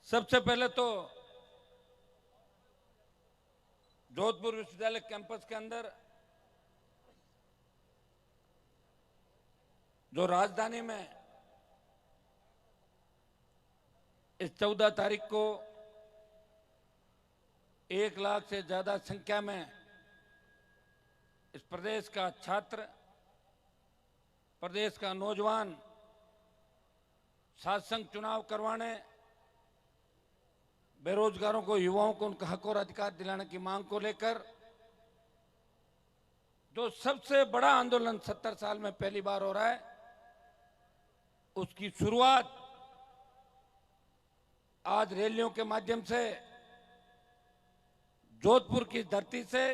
सबसे पहले तो जोधपुर विश्वविद्यालय कैंपस के अंदर जो राजधानी में इस 14 तारीख को 1 लाख से ज्यादा संख्या में इस प्रदेश का छात्र, प्रदेश का नौजवान शासन चुनाव करवाने, बेरोजगारों को, युवाओं को उनका हक और अधिकार दिलाने की मांग को लेकर जो सबसे बड़ा आंदोलन 70 साल में पहली बार हो रहा है, उसकी शुरुआत आज रैलियों के माध्यम से जोधपुर की धरती से,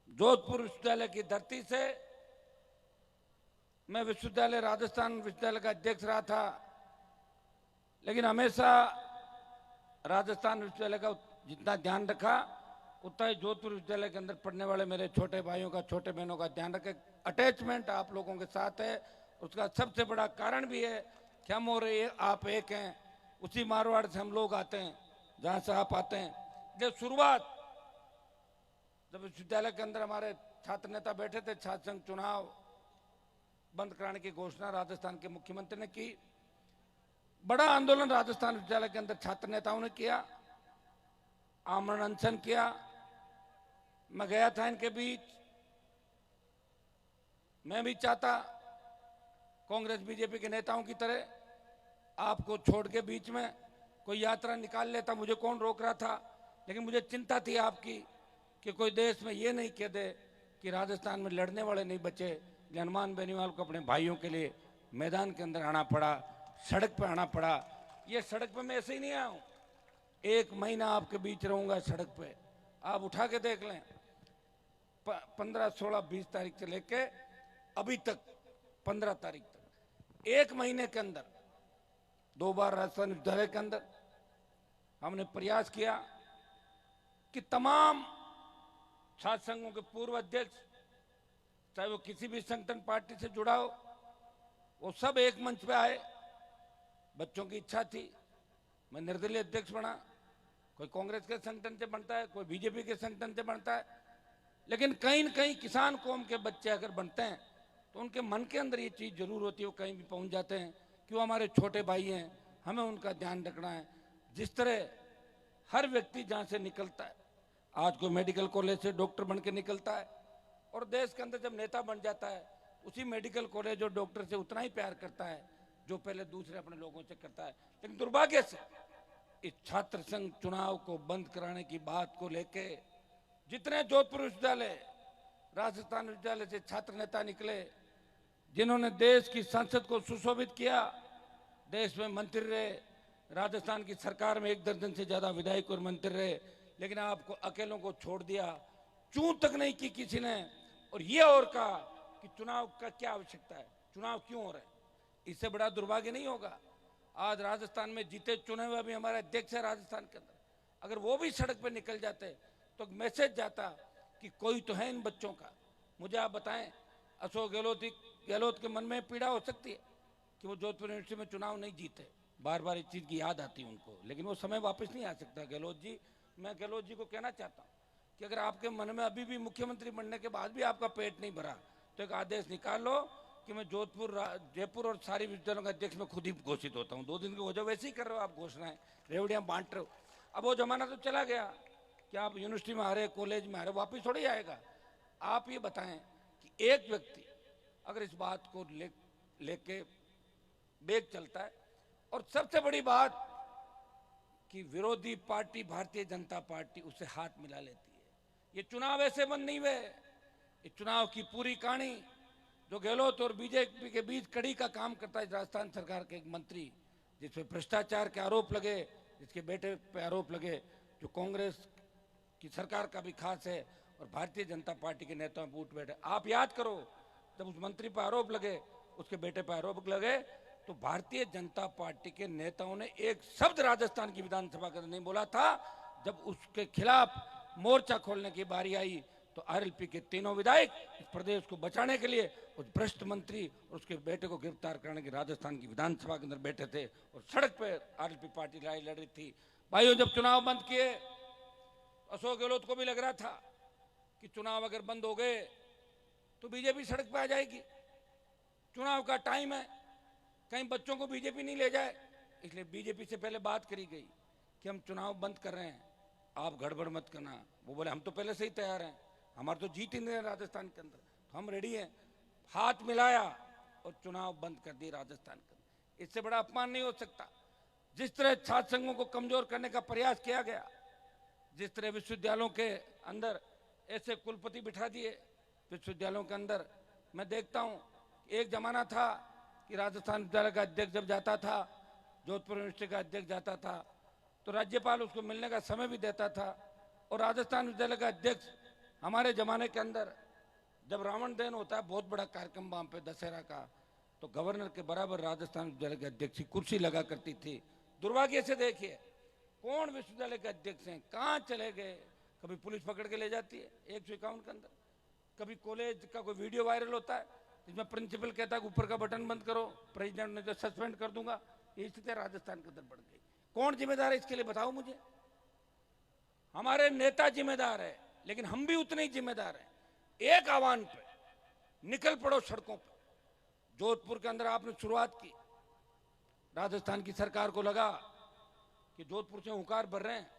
जोधपुर विश्वविद्यालय की धरती से। मैं विश्वविद्यालय, राजस्थान विश्वविद्यालय का अध्यक्ष रहा था, लेकिन हमेशा राजस्थान विश्वविद्यालय का जितना ध्यान रखा उतना ही जोधपुर विश्वविद्यालय के अंदर पढ़ने वाले मेरे छोटे भाइयों का, छोटे बहनों का ध्यान रखे। अटैचमेंट आप लोगों के साथ है। उसका सबसे बड़ा कारण भी है कि हम और आप एक हैं। उसी मारवाड़ से हम लोग आते हैं जहां से आप आते हैं। जब शुरुआत, जब विश्वविद्यालय के अंदर हमारे छात्र नेता बैठे थे, छात्र संघ चुनाव बंद कराने की घोषणा राजस्थान के मुख्यमंत्री ने की। बड़ा आंदोलन राजस्थान विश्वविद्यालय के अंदर छात्र नेताओं ने किया, आमरण अनशन किया। मैं गया था इनके बीच। मैं भी चाहता कांग्रेस बीजेपी के नेताओं की तरह आपको छोड़ के बीच में कोई यात्रा निकाल लेता, मुझे कौन रोक रहा था। लेकिन मुझे चिंता थी आपकी कि कोई देश में ये नहीं कह दे कि राजस्थान में लड़ने वाले नहीं बचे। हनुमान बेनीवाल को अपने भाइयों के लिए मैदान के अंदर आना पड़ा, सड़क पर आना पड़ा। ये सड़क पे मैं ऐसे ही नहीं आया हूं। 1 महीना आपके बीच रहूंगा सड़क पे, आप उठा के देख लें। 15, 16, 20 तारीख से लेके अभी तक 15 तारीख तक 1 महीने के अंदर 2 बार राजस्थान विश्वविद्यालय के अंदर हमने प्रयास किया कि तमाम छात्र संघों के पूर्व अध्यक्ष, चाहे वो किसी भी संगठन पार्टी से जुड़ा हो, वो सब एक मंच पे आए। बच्चों की इच्छा थी, मैं निर्दलीय अध्यक्ष बना। कोई कांग्रेस के संगठन से बनता है, कोई बीजेपी के संगठन से बनता है, लेकिन कहीं न कहीं किसान कौम के बच्चे अगर बनते हैं तो उनके मन के अंदर ये चीज जरूर होती है, वो कहीं भी पहुंच जाते हैं कि वो हमारे छोटे भाई हैं, हमें उनका ध्यान रखना है। जिस तरह हर व्यक्ति जहां से निकलता है, आज कोई मेडिकल कॉलेज से डॉक्टर बन के निकलता है, और देश के अंदर जब नेता बन जाता है, उसी मेडिकल कॉलेज और डॉक्टर से उतना ही प्यार करता है जो पहले दूसरे अपने लोगों से करता है। लेकिन दुर्भाग्य से इस छात्र संघ चुनाव को बंद कराने की बात को लेके जितने जोधपुर विश्वविद्यालय, राजस्थान विश्वविद्यालय से छात्र नेता निकले, जिन्होंने देश की संसद को सुशोभित किया, देश में मंत्री रहे, राजस्थान की सरकार में 1 दर्जन से ज्यादा विधायक और मंत्री रहे, लेकिन आपको अकेलों को छोड़ दिया, चूं तक नहीं की किसी ने। और ये और कहा कि चुनाव का क्या आवश्यकता है, चुनाव क्यों हो रहा है। इससे बड़ा दुर्भाग्य नहीं होगा। आज राजस्थान में जीते चुने हुए भी हमारे अध्यक्ष है राजस्थान के अंदर, अगर वो भी सड़क पर निकल जाते तो मैसेज जाता कि कोई तो है इन बच्चों का। मुझे आप बताएं, अशोक गहलोत के मन में पीड़ा हो सकती है कि वो जोधपुर यूनिवर्सिटी में चुनाव नहीं जीते, बार बार इस चीज की याद आती है उनको, लेकिन वो समय वापस नहीं आ सकता। गहलोत जी, मैं गहलोत जी को कहना चाहता हूँ कि अगर आपके मन में अभी भी मुख्यमंत्री बनने के बाद भी आपका पेट नहीं भरा तो एक आदेश निकाल लो कि मैं जोधपुर, जयपुर और सारी विश्वविद्यालयों का अध्यक्ष में खुद ही घोषित होता हूँ। 2 दिन की वजह वैसे ही कर रहे हो आप, घोषणाएं रेवड़ियां बांट रहे हो। अब वो जमाना तो चला गया कि आप यूनिवर्सिटी में आ रहे, कॉलेज में आ रहे, वापिस थोड़ी आएगा। आप ये बताएं कि एक व्यक्ति अगर इस बात को लेके बेग चलता है, और सबसे बड़ी बात कि विरोधी पार्टी भारतीय जनता पार्टी उससे हाथ मिला लेती है। ये चुनाव ऐसे बंद नहीं हुए। इस चुनाव की पूरी कहानी जो गहलोत और बीजेपी के बीच कड़ी का काम करता है राजस्थान सरकार के एक मंत्री, जिसपे भ्रष्टाचार के आरोप लगे, जिसके बेटे पे आरोप लगे, जो कांग्रेस की सरकार का भी खास है और भारतीय जनता पार्टी के नेताओं में उठ बैठे। आप याद करो, जब उस मंत्री पर आरोप लगे, उसके बेटे पर आरोप लगे, तो भारतीय जनता पार्टी के नेताओं ने एक शब्द राजस्थान की विधानसभा के अंदर नहीं बोला था। जब उसके खिलाफ मोर्चा खोलने की बारी आई तो आरएलपी के तीनों विधायक इस प्रदेश को बचाने के लिए उस भ्रष्ट मंत्री और उसके बेटे को गिरफ्तार करने के राजस्थान की विधानसभा के अंदर बैठे थे और सड़क पे आरएलपी पार्टी लड़ाई लड़ रही थी। भाइयों, जब चुनाव बंद किए, अशोक गहलोत को भी लग रहा था कि चुनाव अगर बंद हो गए तो बीजेपी सड़क पे आ जाएगी, चुनाव का टाइम है, कहीं बच्चों को बीजेपी नहीं ले जाए। इसलिए बीजेपी से पहले बात करी गई कि हम चुनाव बंद कर रहे हैं, आप गड़बड़ मत करना। वो बोले हम तो पहले से ही तैयार हैं, हमारे तो जीत ही नहीं है राजस्थान के अंदर, तो हम रेडी हैं। हाथ मिलाया और चुनाव बंद कर दिए राजस्थान के अंदर। इससे बड़ा अपमान नहीं हो सकता। जिस तरह छात्र संघों को कमजोर करने का प्रयास किया गया, जिस तरह विश्वविद्यालयों के अंदर ऐसे कुलपति बिठा दिए विश्वविद्यालयों के अंदर। मैं देखता हूं एक जमाना था कि राजस्थान विद्यालय का अध्यक्ष जब जाता था, जोधपुर यूनिवर्सिटी का अध्यक्ष जाता था, तो राज्यपाल उसको मिलने का समय भी देता था। और राजस्थान विद्यालय का अध्यक्ष हमारे जमाने के अंदर जब रावण दहन होता है, बहुत बड़ा कार्यक्रम वहां पे दशहरा का, तो गवर्नर के बराबर राजस्थान विद्यालय के अध्यक्ष की कुर्सी लगा करती थी। दुर्भाग्य से देखिए कौन विश्वविद्यालय के अध्यक्ष हैं, कहाँ चले गए। कभी पुलिस पकड़ के ले जाती है 151 के अंदर, कभी कॉलेज का कोई वीडियो वायरल होता है जिसमें प्रिंसिपल कहता है ऊपर का बटन बंद करो, प्रेसिडेंट ने तो सस्पेंड कर दूंगा। ये स्थिति राजस्थान के अंदर बढ़ गई। कौन जिम्मेदार है इसके लिए, बताओ मुझे। हमारे नेता जिम्मेदार है, लेकिन हम भी उतने ही जिम्मेदार हैं। एक आह्वान पे निकल पड़ो सड़कों पे। जोधपुर के अंदर आपने शुरुआत की, राजस्थान की सरकार को लगा कि जोधपुर से हुंकार भर रहे हैं,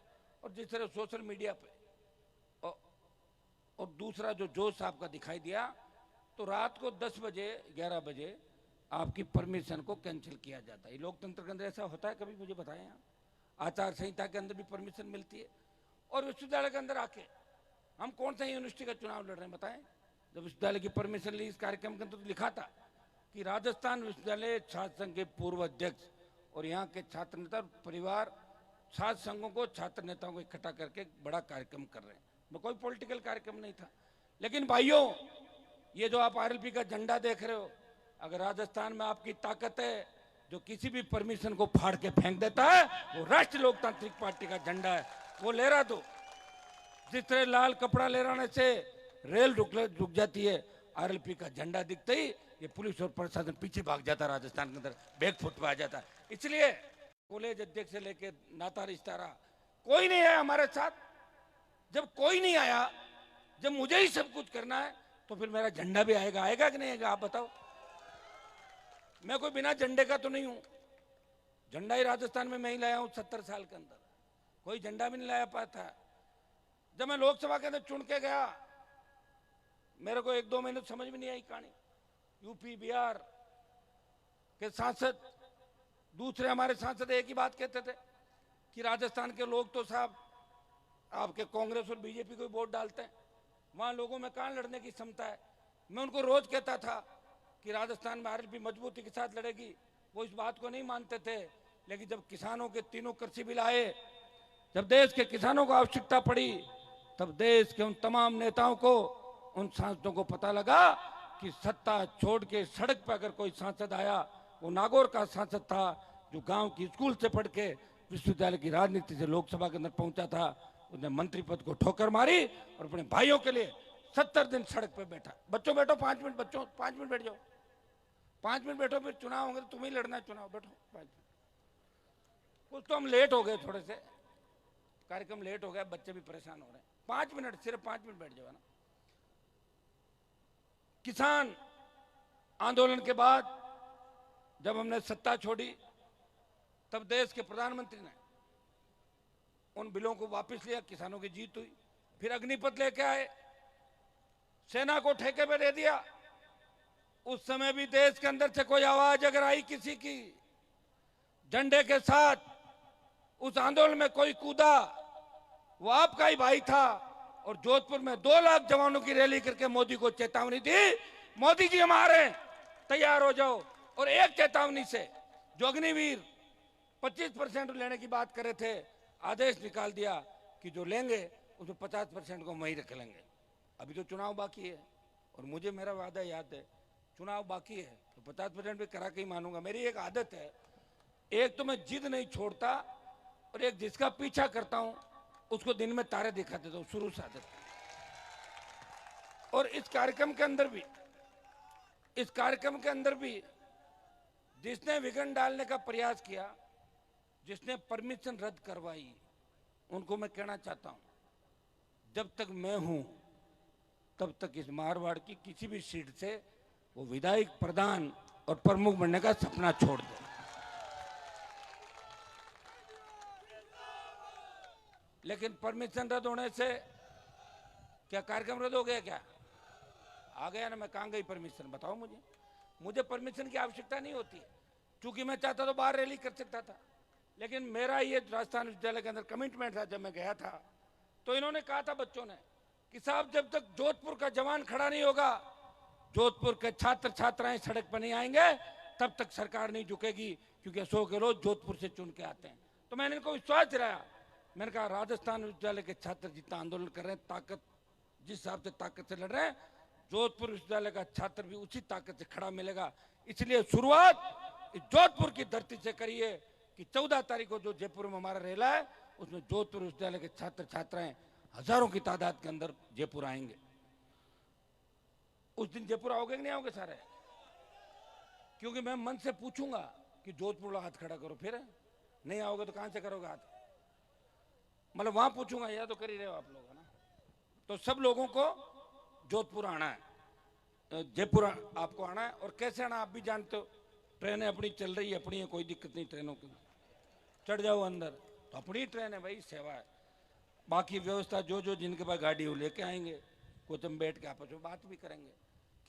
और जिस तरह सोशल मीडिया पे और दूसरा जो जोश आपका दिखाई दिया, तो रात को 10 बजे 11 बजे आपकी परमिशन को कैंसिल किया जाता है। लोकतंत्र के अंदर ऐसा होता है कभी, मुझे बताएं आप। आचार संहिता के अंदर भी परमिशन मिलती है, और विश्वविद्यालय के अंदर आके हम कौन सा यूनिवर्सिटी का चुनाव लड़ रहे हैं, बताएं। जब विश्वविद्यालय की परमिशन ली, इस कार्यक्रम के अंदर तो लिखा था कि राजस्थान विश्वविद्यालय छात्र संघ के पूर्व अध्यक्ष और यहाँ के छात्र नेता परिवार छात्र संघों को, छात्र नेताओं को इकट्ठा करके बड़ा कार्यक्रम कर रहे हैं। मैं कोई पॉलिटिकल कार्यक्रम नहीं था। लेकिन भाइयों, ये जो आप आरएलपी का झंडा देख रहे हो, अगर राजस्थान में आपकी ताकत है जो किसी भी परमिशन को फाड़ के फेंक देता है, वो राष्ट्रीय लोकतांत्रिक पार्टी का झंडा है, वो लहरा दो। जिस तरह लाल कपड़ा लहराने से रेल रुक जाती है, आरएलपी का झंडा दिखते ही ये पुलिस और प्रशासन पीछे भाग जाता है, राजस्थान के अंदर बैक फुट पे आ जाता है। इसलिए कॉलेज अध्यक्ष से लेके नाता रिश्तारा कोई नहीं है हमारे साथ। जब कोई नहीं आया, जब मुझे ही सब कुछ करना है, तो फिर मेरा झंडा भी आएगा, आएगा कि नहीं आएगा, आप बताओ। मैं कोई बिना झंडे का तो नहीं हूं। झंडा ही राजस्थान में मैं ही लाया हूं 70 साल के अंदर, कोई झंडा भी नहीं लाया पाता। जब मैं लोकसभा के अंदर चुन के गया, मेरे को 1-2 महीने समझ में नहीं आई कहानी। यूपी बिहार के सांसद, दूसरे हमारे सांसद एक ही बात कहते थे कि राजस्थान के लोग तो साहब आपके कांग्रेस और बीजेपी को वोट डालते हैं, वहां लोगों में कहां लड़ने की क्षमता है। मैं उनको रोज कहता था कि राजस्थान में आरएलपी मजबूती के साथ लड़ेगी, वो इस बात को नहीं मानते थे। लेकिन जब किसानों के 3 कृषि बिल आए, जब देश के किसानों को आवश्यकता पड़ी, तब देश के उन तमाम नेताओं को, उन सांसदों को पता लगा कि सत्ता छोड़ के सड़क पर अगर कोई सांसद आया, वो नागौर का सांसद था जो गांव की स्कूल से पढ़ के विश्वविद्यालय की राजनीति से लोकसभा के अंदर पहुंचा था। उसने मंत्री पद को ठोकर मारी और अपने भाइयों के लिए 70 दिन सड़क पे बैठा। बच्चों बैठो 5 मिनट, बच्चों 5 मिनट बैठ जाओ, 5 मिनट बैठो, फिर चुनाव होंगे तो तुम्हें ही लड़ना है चुनाव, बैठो 5 मिनट। कुछ तो हम लेट हो गए, थोड़े से कार्यक्रम लेट हो गया, बच्चे भी परेशान हो रहे हैं। 5 मिनट, सिर्फ 5 मिनट बैठ जाओ ना। किसान आंदोलन के बाद जब हमने सत्ता छोड़ी, तब देश के प्रधानमंत्री ने उन बिलों को वापस लिया, किसानों की जीत हुई। फिर अग्निपथ लेके आए, सेना को ठेके पे दे दिया। उस समय भी देश के अंदर से कोई आवाज अगर आई किसी की, झंडे के साथ उस आंदोलन में कोई कूदा, वो आपका ही भाई था। और जोधपुर में 2 लाख जवानों की रैली करके मोदी को चेतावनी दी, मोदी जी हम आ रहे हैं, तैयार हो जाओ। और एक चेतावनी से जो अग्निवीर 25% लेने की बात कर रहे थे, आदेश निकाल दिया कि जो लेंगे उसमें 50% को वहीं रख लेंगे। अभी तो चुनाव बाकी है, और मुझे मेरा वादा याद है, चुनाव बाकी है तो 50% भी करा के ही मानूंगा। मेरी एक आदत है, एक तो मैं जिद नहीं छोड़ता, और एक जिसका पीछा करता हूं उसको दिन में तारे दिखा देता हूं, शुरू से आदत। और इस कार्यक्रम के अंदर भी जिसने विघ्न डालने का प्रयास किया, जिसने परमिशन रद्द करवाई, उनको मैं कहना चाहता हूं, जब तक मैं हूं तब तक इस मारवाड़ की किसी भी सीट से वो विधायक, प्रधान और प्रमुख बनने का सपना छोड़ दे। लेकिन परमिशन रद्द होने से क्या कार्यक्रम रद्द हो गया? क्या आ गया ना? मैं कहां गई परमिशन? बताओ मुझे परमिशन की आवश्यकता नहीं होती, क्योंकि मैं चाहता तो बाहर रैली कर सकता था। लेकिन मेरा ये राजस्थान विश्वविद्यालय के अंदर कमिटमेंट था। जब मैं गया था तो इन्होंने कहा था बच्चों ने कि साहब, जब तक जोधपुर का जवान खड़ा नहीं होगा, जोधपुर के छात्र छात्राएं सड़क पर नहीं आएंगे, तब तक सरकार नहीं झुकेगी, क्योंकि अशोक गहलोत जोधपुर से चुन के आते हैं। तो मैंने इनको विश्वास दिलाया। मैंने कहा राजस्थान विश्वविद्यालय के छात्र जितना आंदोलन कर रहे हैं, ताकत जिस हिसाब से ताकत से लड़ रहे हैं, जोधपुर विश्वविद्यालय का छात्र भी उसी ताकत से खड़ा मिलेगा। इसलिए शुरुआत इस जोधपुर की धरती से करिए कि 14 तारीख को जो जयपुर में हमारा रेला है, उसमें जोधपुर विश्वविद्यालय के छात्र छात्राएं हजारों की तादाद के अंदर जयपुर आएंगे। उस दिन जयपुर आओगे कि नहीं आओगे सारे? क्योंकि मैं मन से पूछूंगा कि जोधपुर हाथ खड़ा करो, फिर नहीं आओगे तो कहां से करोगे हाथ? मतलब वहां पूछूंगा, या तो कर ही रहे हो आप लोग, है ना? तो सब लोगों को जोधपुर आना है, जयपुर आपको आना है। और कैसे आना आप भी जानते हो, ट्रेनें अपनी चल रही है, अपनी है, कोई दिक्कत नहीं ट्रेनों की, चढ़ जाओ अंदर, तो अपनी ट्रेन है भाई, सेवा है। बाकी व्यवस्था जो जिनके पास गाड़ी हो लेके आएंगे, कुछ हम बैठ के आपस में बात भी करेंगे।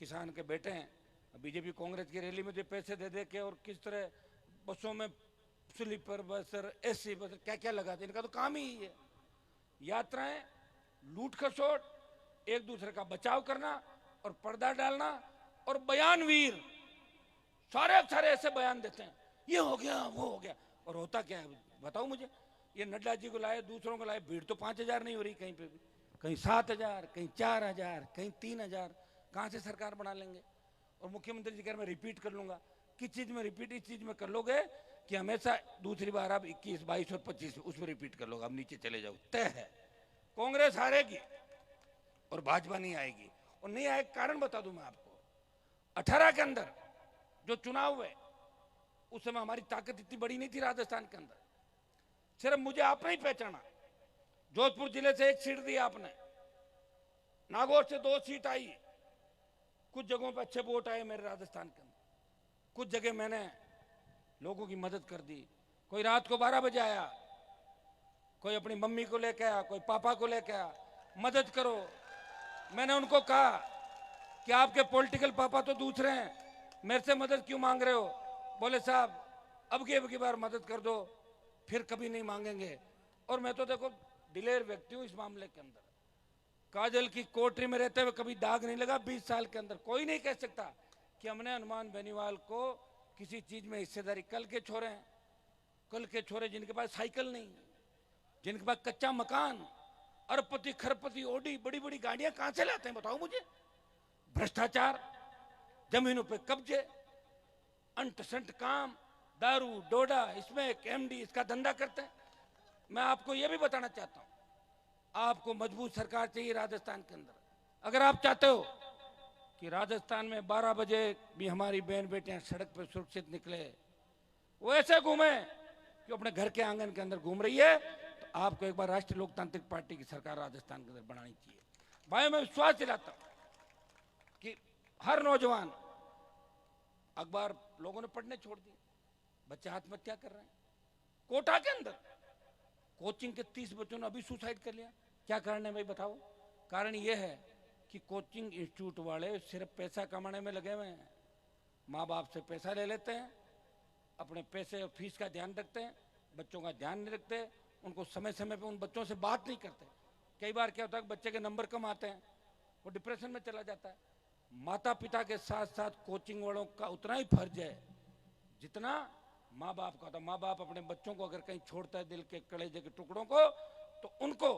किसान के बेटे हैं, बीजेपी कांग्रेस की रैली में जो पैसे दे के और किस तरह बसों में स्लीपर बस, एसी बस, क्या क्या लगाते, इनका तो काम ही है। यात्राएं लूट खसोट, एक दूसरे का बचाव करना और पर्दा डालना, और बयानवीर सारे ऐसे बयान देते हैं, ये हो गया वो हो गया, और होता क्या है बताओ मुझे? ये नड्डा जी को लाए, दूसरों को लाए, भीड़ तो 5,000 नहीं हो रही कहीं पे भी, कहीं 7,000, कहीं 4,000, कहीं 3,000, कहां से सरकार बना लेंगे? और मुख्यमंत्री जी कह रहे मैं रिपीट कर लूंगा। किस चीज में रिपीट? इस चीज में कर लोगे कि हमेशा दूसरी बार आप 21, 22 और 25 उसमें रिपीट कर लोगे, अब नीचे चले जाओ। तय है कांग्रेस हारेगी और भाजपा नहीं आएगी। और नहीं आए कारण बता दूं मैं आपको, 18 के अंदर जो चुनाव हुए उस समय हमारी ताकत इतनी बड़ी नहीं थी राजस्थान के अंदर। सिर्फ मुझे आपने ही पहचाना, जोधपुर जिले से 1 सीट दी आपने, नागौर से 2 सीट आई, कुछ जगहों पर अच्छे वोट आए मेरे राजस्थान के अंदर, कुछ जगह मैंने लोगों की मदद कर दी। कोई रात को 12 बजे आया, कोई अपनी मम्मी को लेकर आया, कोई पापा को लेकर आया, मदद करो। मैंने उनको कहा कि आपके पॉलिटिकल पापा तो दूसरे हैं, मेरे से मदद क्यों मांग रहे हो? बोले साहब अब की बार मदद कर दो, फिर कभी नहीं मांगेंगे। और मैं तो देखो दिलेर व्यक्ति हूं इस मामले के अंदर। काजल की कोठरी में रहते हुए कभी दाग नहीं लगा 20 साल के अंदर। कोई नहीं कह सकता कि हमने हनुमान बेनीवाल को किसी चीज में हिस्सेदारी। कल के छोरे जिनके पास साइकिल नहीं, जिनके पास कच्चा मकान, अरबपति खरबपति ओडी बड़ी बड़ी गाड़ियां कहां से लाते हैं बताओ मुझे? भ्रष्टाचार, जमीनों पे कब्जे, अंट संट काम, दारू डोडा, इसमें एक एमडी इसका धंधा करते हैं। मैं आपको यह भी बताना चाहता हूं, आपको मजबूत सरकार चाहिए राजस्थान के अंदर। अगर आप चाहते हो कि राजस्थान में 12 बजे भी हमारी बहन बेटियां सड़क पर सुरक्षित निकले, वो ऐसे घूमे कि अपने घर के आंगन के अंदर घूम रही है, तो आपको एक बार राष्ट्रीय लोकतांत्रिक पार्टी की सरकार राजस्थान के अंदर बनानी चाहिए। भाई मैं विश्वास दिलाता हूं कि हर नौजवान, अखबार लोगों ने पढ़ने छोड़ दिए, बच्चे आत्महत्या कर रहे हैं। कोटा के अंदर कोचिंग के 30 बच्चों ने अभी सुसाइड कर लिया। क्या कारण है भाई बताओ? कारण यह है कि कोचिंग इंस्टीट्यूट वाले सिर्फ पैसा कमाने में लगे हुए हैं। माँ बाप से पैसा ले लेते हैं, अपने पैसे और फीस का ध्यान रखते हैं, बच्चों का ध्यान नहीं रखते, उनको समय समय पे उन बच्चों से बात नहीं करते। कई बार क्या होता है, बच्चे के नंबर कम आते हैं, वो डिप्रेशन में चला जाता है। माता पिता के साथ साथ कोचिंग वालों का उतना ही फर्ज है जितना माँ बाप का होता। माँ बाप अपने बच्चों को अगर कहीं छोड़ता है, दिल के कलेजे के टुकड़ों को, तो उनको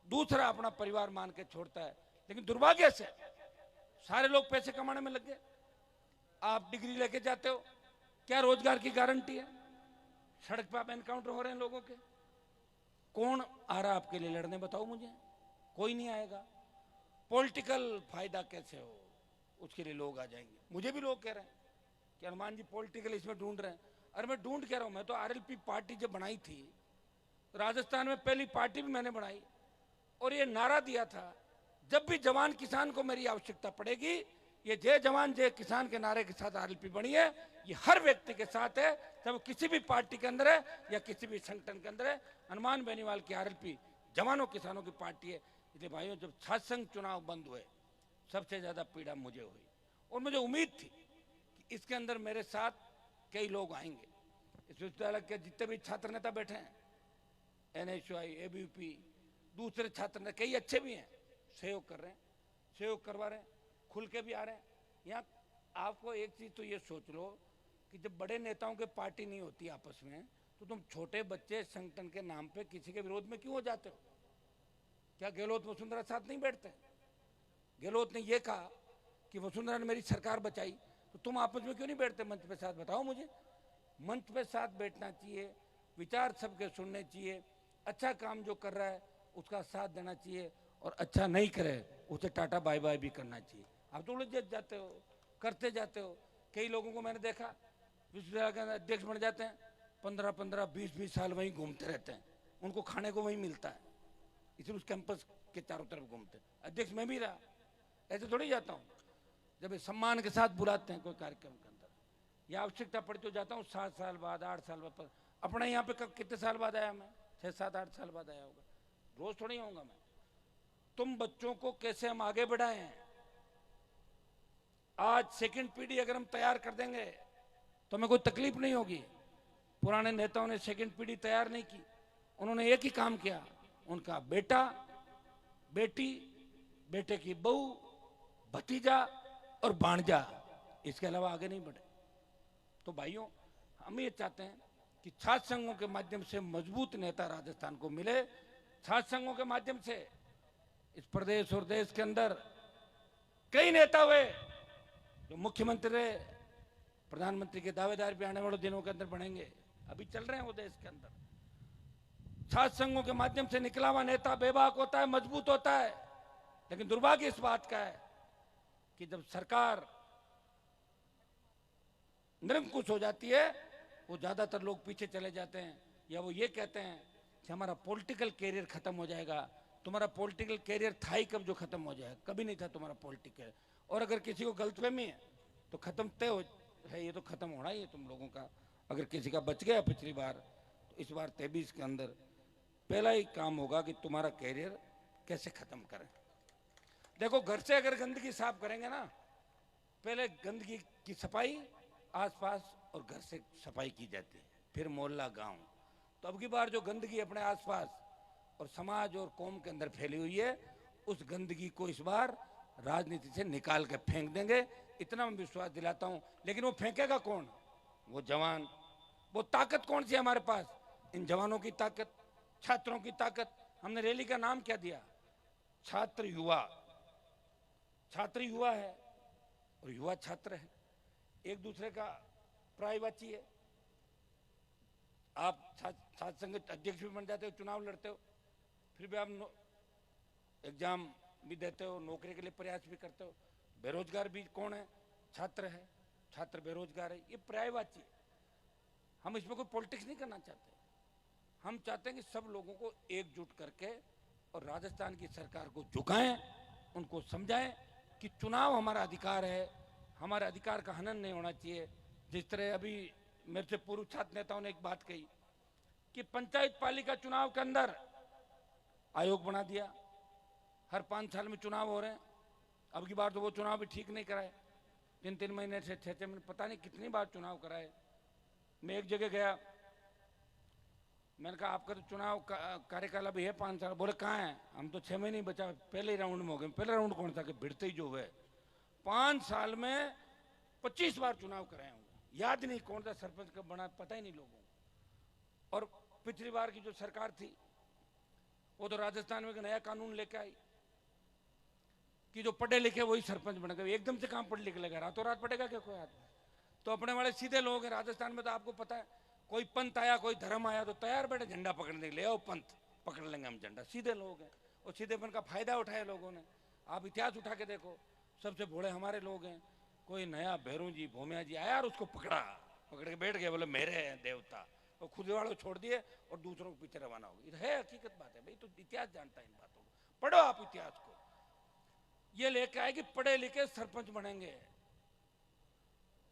दूसरा अपना परिवार मान के छोड़ता है। लेकिन दुर्भाग्य से सारे लोग पैसे कमाने में लग गए। आप डिग्री लेके जाते हो, क्या रोजगार की गारंटी है? सड़क पर आप एनकाउंटर हो रहे हैं लोगों के। कौन आ रहा आपके लिए लड़ने बताओ मुझे? कोई नहीं आएगा। पॉलिटिकल फायदा कैसे हो, उसके लिए लोग आ जाएंगे। मुझे भी लोग कह रहे हैं कि हनुमान जी पॉलिटिकल इसमें ढूंढ रहे हैं। अरे मैं ढूंढ क्या रहा हूं, मैं तो आरएलपी पार्टी जब बनाई थी, राजस्थान में पहली पार्टी भी मैंने बनाई और ये नारा दिया था, जब भी जवान किसान को मेरी आवश्यकता पड़ेगी, ये जय जवान जय किसान के नारे के साथ आरएलपी बनी है। ये हर व्यक्ति के साथ है, चाहे वो किसी भी पार्टी के अंदर है या किसी भी संगठन के अंदर है। हनुमान बेनीवाल की आरएलपी जवानों किसानों की पार्टी है। इसलिए भाइयों, जब छात्र संघ चुनाव बंद हुए, सबसे ज्यादा पीड़ा मुझे हुई और मुझे उम्मीद थी कि इसके अंदर मेरे साथ कई लोग आएंगे। इस विश्वविद्यालय के जितने भी छात्र नेता बैठे हैं, एनएसयूआई, एबीवीपी, दूसरे छात्र नेता कई अच्छे भी हैं, सहयोग कर रहे हैं, सहयोग करवा रहे हैं, खुल के भी आ रहे हैं। यहाँ आपको एक चीज तो ये सोच लो कि जब बड़े नेताओं के पार्टी नहीं होती आपस में, तो तुम छोटे बच्चे संगठन के नाम पे किसी के विरोध में क्यों हो जाते हो? क्या गहलोत वसुंधरा साथ नहीं बैठते? गहलोत ने ये कहा कि वसुंधरा ने मेरी सरकार बचाई, तो तुम आपस में क्यों नहीं बैठते मंच पे साथ? बताओ मुझे। मंच पे साथ बैठना चाहिए, विचार सबके सुनने चाहिए, अच्छा काम जो कर रहा है उसका साथ देना चाहिए, और अच्छा नहीं करे उसे टाटा बाय बाय भी करना चाहिए। आप तो उलझ जाते हो, करते जाते हो। कई लोगों को मैंने देखा विश्वविद्यालय के अध्यक्ष बन जाते हैं, 15-15, 20-20 साल वहीं घूमते रहते हैं, उनको खाने को वहीं मिलता है, इसलिए उस कैंपस के चारों तरफ घूमते हैं। अध्यक्ष मैं भी रहा, ऐसे थोड़ी जाता हूँ। जब ये सम्मान के साथ बुलाते हैं कोई कार्यक्रम के अंदर, या आवश्यकता पड़ी तो जाता हूँ 7 साल बाद, 8 साल बाद। अपने यहाँ पे कब कितने साल बाद आया मैं? 6, 7, 8 साल बाद आया होगा, रोज थोड़ी आऊंगा मैं। तुम बच्चों को कैसे हम आगे बढ़ाए हैं, आज सेकंड पीढ़ी अगर हम तैयार कर देंगे तो हमें कोई तकलीफ नहीं होगी। पुराने नेताओं ने सेकंड पीढ़ी तैयार नहीं की, उन्होंने एक ही काम किया, उनका बेटा, बेटी, बेटे की बहू, भतीजा और भांजा, इसके अलावा आगे नहीं बढ़े। तो भाइयों, हम ये चाहते हैं कि छात्र संघों के माध्यम से मजबूत नेता राजस्थान को मिले। छात्र संघों के माध्यम से इस प्रदेश और देश के अंदर कई नेता हुए जो मुख्यमंत्री रहे, प्रधानमंत्री के दावेदार भी आने वाले दिनों के अंदर बनेंगे, अभी चल रहे हैं वो देश के अंदर। छात्र संघों के माध्यम से निकला हुआ नेता बेबाक होता है, मजबूत होता है, लेकिन दुर्भाग्य इस बात का है कि जब सरकार निरंकुश हो जाती है, वो ज्यादातर लोग पीछे चले जाते हैं, या वो ये कहते हैं कि हमारा पॉलिटिकल कैरियर खत्म हो जाएगा। तुम्हारा पॉलिटिकल कैरियर था ही कब जो खत्म हो जाएगा? कभी नहीं था तुम्हारा पॉलिटिकल। और अगर किसी को गलतफहमी है तो खत्म तय हो है, ये तो खत्म होना ही है तुम लोगों का। अगर किसी का बच गया पिछली बार, तो इस बार 23 के अंदर पहला ही काम होगा कि तुम्हारा कैरियर कैसे खत्म करें। देखो, घर से अगर गंदगी साफ करेंगे ना, पहले गंदगी की सफाई आसपास और घर से सफाई की जाती है, फिर मोहल्ला, गांव। तो अब की बार जो गंदगी अपने आसपास और समाज और कौम के अंदर फैली हुई है, उस गंदगी को इस बार राजनीति से निकाल के फेंक देंगे, इतना मैं विश्वास दिलाता हूं। लेकिन वो फेंकेगा कौन? वो जवान। वो ताकत कौन सी है हमारे पास? इन जवानों की ताकत, छात्रों की ताकत। हमने रैली का नाम क्या दिया? छात्र युवा। छात्र युवा है और युवा छात्र है, एक दूसरे का पर्यायवाची है। आप छात्र संघ अध्यक्ष भी बन जाते हो, चुनाव लड़ते हो, फिर भी आप एग्जाम भी देते हो, नौकरी के लिए प्रयास भी करते हो। बेरोजगार भी कौन है? छात्र है। छात्र बेरोजगार है, ये पर्यायवाची है। हम इसमें कोई पॉलिटिक्स नहीं करना चाहते। हम चाहते हैं कि सब लोगों को एकजुट करके और राजस्थान की सरकार को झुकाएं, उनको समझाएं कि चुनाव हमारा अधिकार है, हमारे अधिकार का हनन नहीं होना चाहिए। जिस तरह अभी मेरे से पूर्व छात्र नेताओं ने एक बात कही कि पंचायत पालिका चुनाव के अंदर आयोग बना दिया, हर 5 साल में चुनाव हो रहे हैं। अब की बार तो वो चुनाव भी ठीक नहीं कराए, 3-3 महीने से 6-6 महीने, पता नहीं कितनी बार चुनाव कराए। मैं एक जगह गया, मैंने कहा आपका तो चुनाव कार्यकाल अभी है 5 साल। बोले कहाँ है? हम तो 6 महीने बचा, पहले ही राउंड में हो गए। पहला राउंड कौन था कि भिड़ते ही जो हुए? 5 साल में 25 बार चुनाव कराए होंगे, याद नहीं कौन सा सरपंच कब बना, पता ही नहीं लोगों को। और पिछली बार की जो सरकार थी, वो तो राजस्थान में एक नया कानून लेके आई कि जो पढ़े लिखे वही सरपंच बनेगा। एकदम से काम पढ़ लिख लेगा, रातों रात पढ़ेगा क्या कोई आदमी? तो अपने वाले सीधे लोग हैं राजस्थान में। तो आपको पता है, कोई पंथ आया, कोई धर्म आया, तो तैयार बैठे झंडा पकड़ने के लिए, आओ पंथ पकड़ लेंगे हम झंडा। सीधे लोग हैं और सीधेपन का फायदा उठाया लोगों ने। आप इतिहास उठा के देखो, सबसे भोले हमारे लोग हैं। कोई नया भैरू जी भोमिया जी आया और उसको पकड़ के बैठ गया, बोले मेरे हैं देवता, और खुद वालों छोड़ दिए और दूसरों के पीछे रवाना हो गए। ये है हकीकत बात है भाई, तो इतिहास जानता है इन बातों को, पढ़ो आप इतिहास को। ये लेके आए कि पढ़े लिखे सरपंच बनेंगे,